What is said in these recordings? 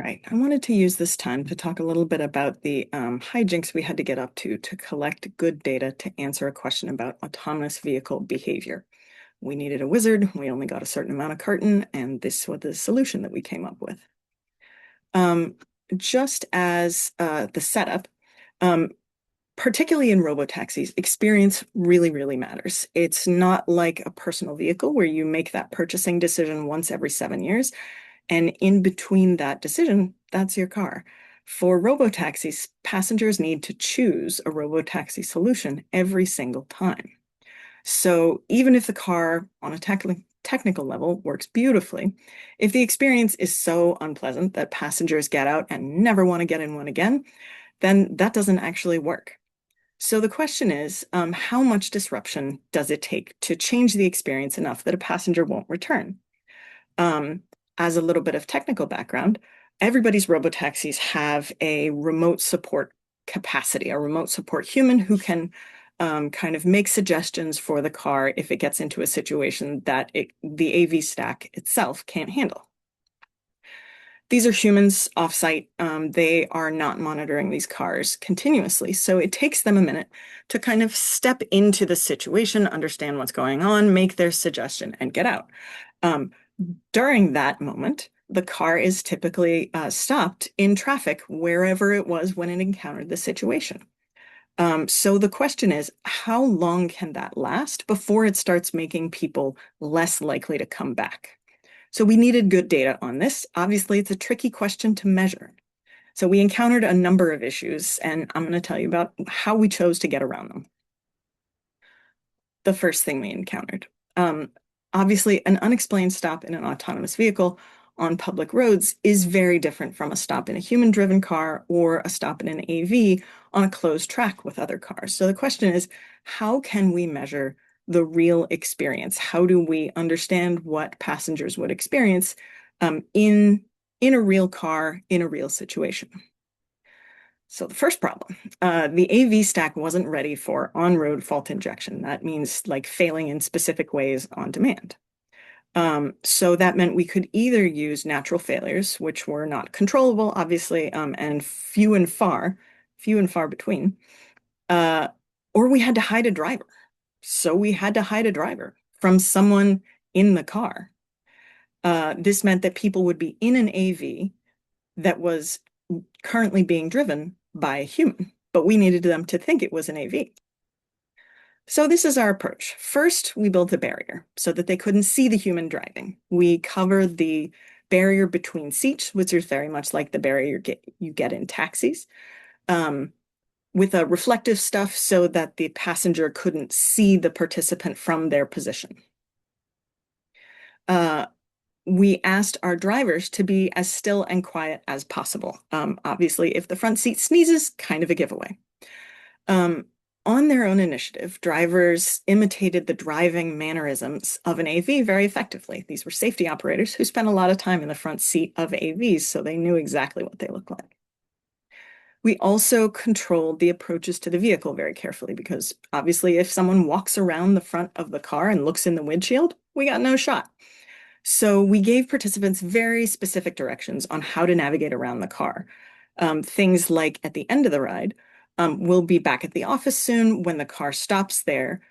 Right. I wanted to use this time to talk a little bit about the hijinks we had to get up to collect good data to answer a question about autonomous vehicle behavior. We needed a wizard. We only got a certain amount of carton, and this was the solution that we came up with. Just as the setup, um, particularly in robotaxis, experience really, really matters. It's not like a personal vehicle where you make that purchasing decision once every 7 years. And in between that decision, that's your car. For robotaxis, passengers need to choose a robotaxi solution every single time. So even if the car on a technical level works beautifully, if the experience is so unpleasant that passengers get out and never want to get in one again, then that doesn't actually work. So the question is, how much disruption does it take to change the experience enough that a passenger won't return? Um, as a little bit of technical background, everybody's robotaxis have a remote support capacity, a remote support human who can kind of make suggestions for the car if it gets into a situation that the AV stack itself can't handle. These are humans offsite. They are not monitoring these cars continuously. So it takes them a minute to kind of step into the situation, understand what's going on, make their suggestion, and get out. During that moment, the car is typically stopped in traffic wherever it was when it encountered the situation. So the question is, how long can that last before it starts making people less likely to come back? So we needed good data on this. Obviously, it's a tricky question to measure. So we encountered a number of issues, and I'm going to tell you about how we chose to get around them. The first thing we encountered. Obviously, an unexplained stop in an autonomous vehicle on public roads is very different from a stop in a human-driven car or a stop in an AV on a closed track with other cars. So the question is, how can we measure the real experience? How do we understand what passengers would experience in a real car, in a real situation? So the first problem, the AV stack wasn't ready for on-road fault injection. That means like failing in specific ways on demand. So that meant we could either use natural failures, which were not controllable, obviously, and few and far between, uh, or we had to hide a driver. So we had to hide a driver from someone in the car. This meant that people would be in an AV that was currently being driven by a human, but we needed them to think it was an AV. So this is our approach. First, we built a barrier so that they couldn't see the human driving. We covered the barrier between seats, which is very much like the barrier you get in taxis, with a reflective stuff so that the passenger couldn't see the participant from their position. We asked our drivers to be as still and quiet as possible. Obviously, if the front seat sneezes, kind of a giveaway. On their own initiative, drivers imitated the driving mannerisms of an AV very effectively. These were safety operators who spent a lot of time in the front seat of AVs, so they knew exactly what they looked like. We also controlled the approaches to the vehicle very carefully because obviously if someone walks around the front of the car and looks in the windshield, we got no shot. So we gave participants very specific directions on how to navigate around the car. Things like at the end of the ride, we'll be back at the office soon. When the car stops there,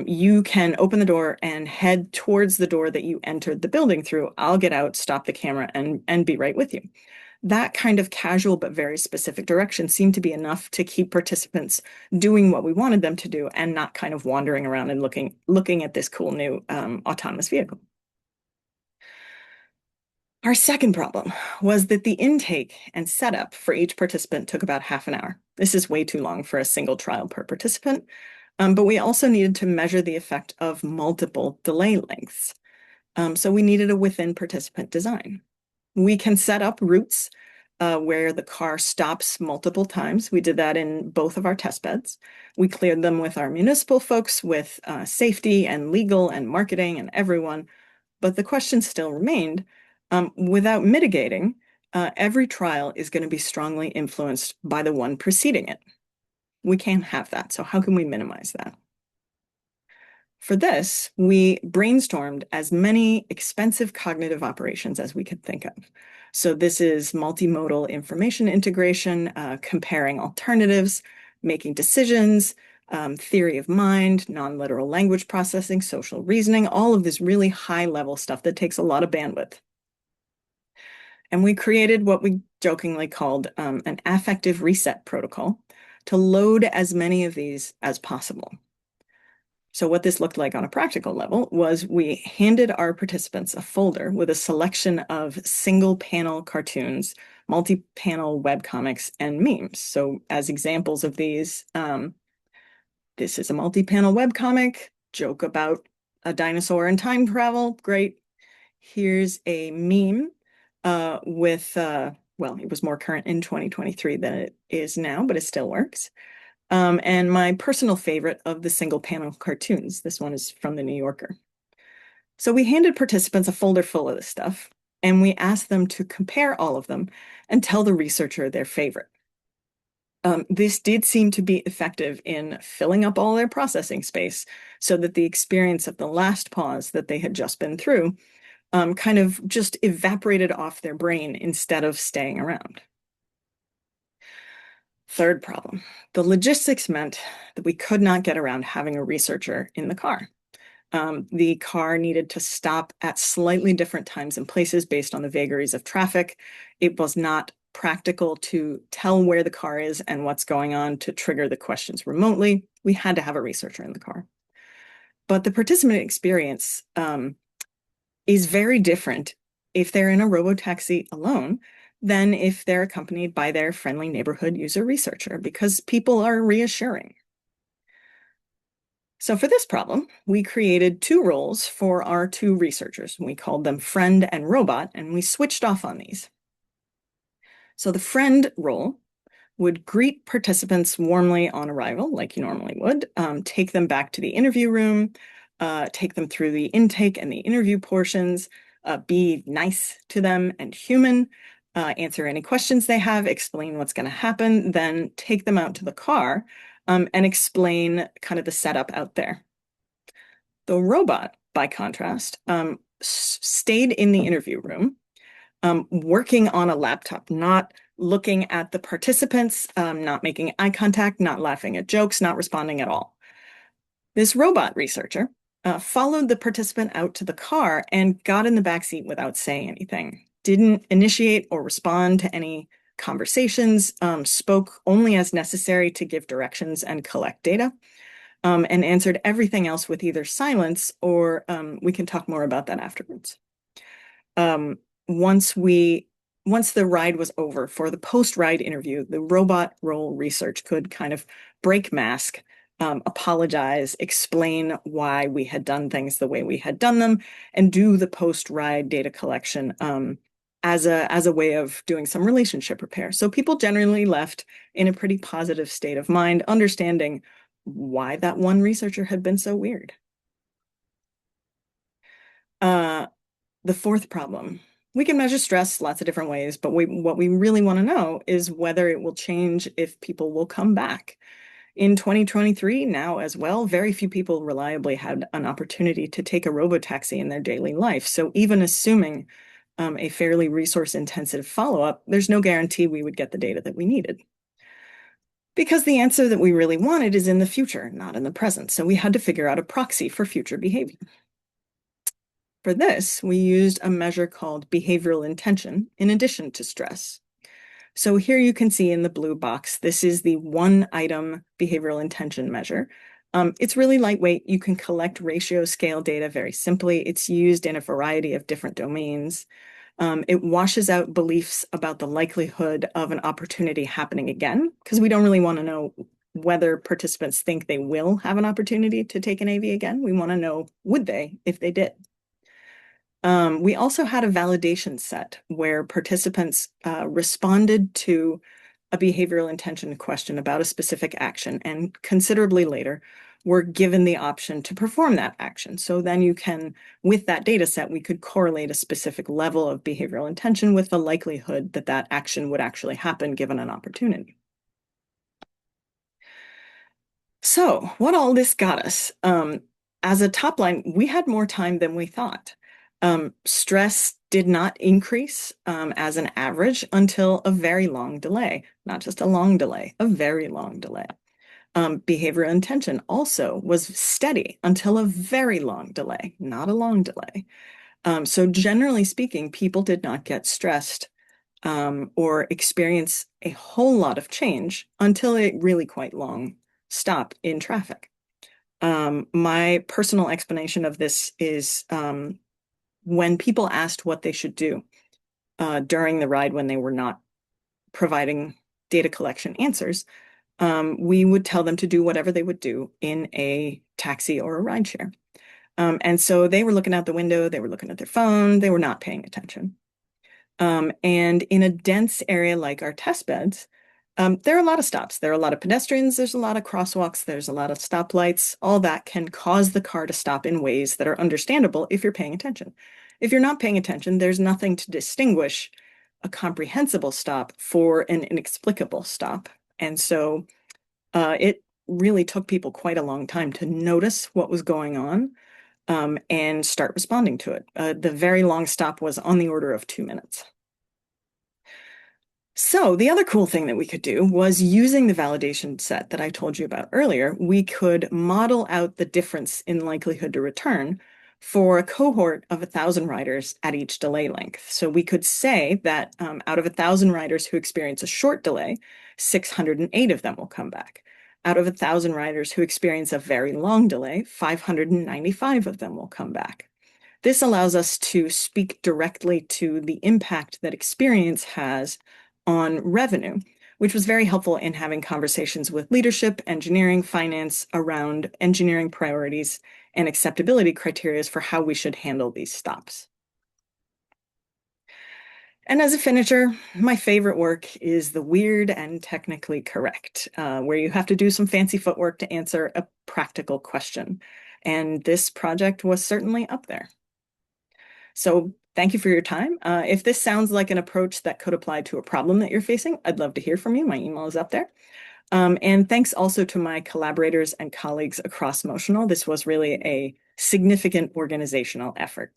you can open the door and head towards the door that you entered the building through. I'll get out, stop the camera, and be right with you. That kind of casual but very specific direction seemed to be enough to keep participants doing what we wanted them to do and not kind of wandering around and looking at this cool new autonomous vehicle. Our second problem was that the intake and setup for each participant took about half an hour. This is way too long for a single trial per participant, but we also needed to measure the effect of multiple delay lengths. So we needed a within participant design. We can set up routes where the car stops multiple times. We did that in both of our test beds. We cleared them with our municipal folks, with safety and legal and marketing and everyone. But the question still remained, without mitigating, every trial is going to be strongly influenced by the one preceding it. We can't have that. So how can we minimize that? For this, we brainstormed as many expensive cognitive operations as we could think of. So this is multimodal information integration, comparing alternatives, making decisions, theory of mind, non-literal language processing, social reasoning, all of this really high-level stuff that takes a lot of bandwidth. And we created what we jokingly called an affective reset protocol to load as many of these as possible. So what this looked like on a practical level was we handed our participants a folder with a selection of single panel cartoons, multi-panel webcomics, and memes. So as examples of these, this is a multi-panel webcomic, joke about a dinosaur and time travel, great. Here's a meme well, it was more current in 2023 than it is now, but it still works. And my personal favorite of the single panel cartoons. This one is from the New Yorker. So we handed participants a folder full of this stuff, and we asked them to compare all of them and tell the researcher their favorite. This did seem to be effective in filling up all their processing space so that the experience of the last pause that they had just been through kind of just evaporated off their brain instead of staying around. Third problem, the logistics meant that we could not get around having a researcher in the car. The car needed to stop at slightly different times and places based on the vagaries of traffic. It was not practical to tell where the car is and what's going on to trigger the questions remotely. We had to have a researcher in the car. But the participant experience is very different if they're in a robotaxi alone than if they're accompanied by their friendly neighborhood user researcher, because people are reassuring. So for this problem, we created two roles for our two researchers. We called them friend and robot, and we switched off on these. So the friend role would greet participants warmly on arrival, like you normally would, take them back to the interview room, take them through the intake and the interview portions, be nice to them and human, answer any questions they have, explain what's going to happen, then take them out to the car and explain kind of the setup out there. The robot, by contrast, stayed in the interview room, working on a laptop, not looking at the participants, not making eye contact, not laughing at jokes, not responding at all. This robot researcher followed the participant out to the car and got in the backseat without saying anything, didn't initiate or respond to any conversations, spoke only as necessary to give directions and collect data, and answered everything else with either silence or we can talk more about that afterwards. Once the ride was over for the post-ride interview, the robot role research could kind of break mask, apologize, explain why we had done things the way we had done them, and do the post-ride data collection as a way of doing some relationship repair. So people generally left in a pretty positive state of mind, understanding why that one researcher had been so weird. The fourth problem. We can measure stress lots of different ways, but what we really want to know is whether it will change if people will come back. In 2023, now as well, very few people reliably had an opportunity to take a robotaxi in their daily life. So even assuming a fairly resource-intensive follow-up, there's no guarantee we would get the data that we needed. Because the answer that we really wanted is in the future, not in the present. So we had to figure out a proxy for future behavior. For this, we used a measure called behavioral intention in addition to stress. So here you can see in the blue box, this is the one item behavioral intention measure. It's really lightweight. You can collect ratio scale data very simply. It's used in a variety of different domains. It washes out beliefs about the likelihood of an opportunity happening again, because we don't really want to know whether participants think they will have an opportunity to take an AV again. We want to know, would they, if they did. We also had a validation set where participants responded to a behavioral intention question about a specific action, and considerably later were given the option to perform that action. So then you can, with that data set, we could correlate a specific level of behavioral intention with the likelihood that that action would actually happen given an opportunity. So what all this got us, as a top line, we had more time than we thought. Stress did not increase as an average until a very long delay, not just a long delay, a very long delay. Behavioral intention also was steady until a very long delay, not a long delay. So generally speaking, people did not get stressed or experience a whole lot of change until a really quite long stop in traffic. My personal explanation of this is when people asked what they should do during the ride when they were not providing data collection answers, we would tell them to do whatever they would do in a taxi or a rideshare. And so they were looking out the window, they were looking at their phone, they were not paying attention. And in a dense area like our test beds, there are a lot of stops. There are a lot of pedestrians, there's a lot of crosswalks, there's a lot of stoplights. All that can cause the car to stop in ways that are understandable if you're paying attention. If you're not paying attention, there's nothing to distinguish a comprehensible stop for an inexplicable stop. And so it really took people quite a long time to notice what was going on and start responding to it. The very long stop was on the order of 2 minutes. So the other cool thing that we could do was using the validation set that I told you about earlier, we could model out the difference in likelihood to return for a cohort of 1,000 riders at each delay length. So we could say that out of 1,000 riders who experience a short delay, 608 of them will come back. Out of 1,000 riders who experience a very long delay, 595 of them will come back. This allows us to speak directly to the impact that experience has on revenue, which was very helpful in having conversations with leadership, engineering, finance around engineering priorities and acceptability criteria for how we should handle these stops. And as a finisher, my favorite work is the weird and technically correct, where you have to do some fancy footwork to answer a practical question. And this project was certainly up there. So thank you for your time. If this sounds like an approach that could apply to a problem that you're facing, I'd love to hear from you. My email is up there. And thanks also to my collaborators and colleagues across Motional. This was really a significant organizational effort.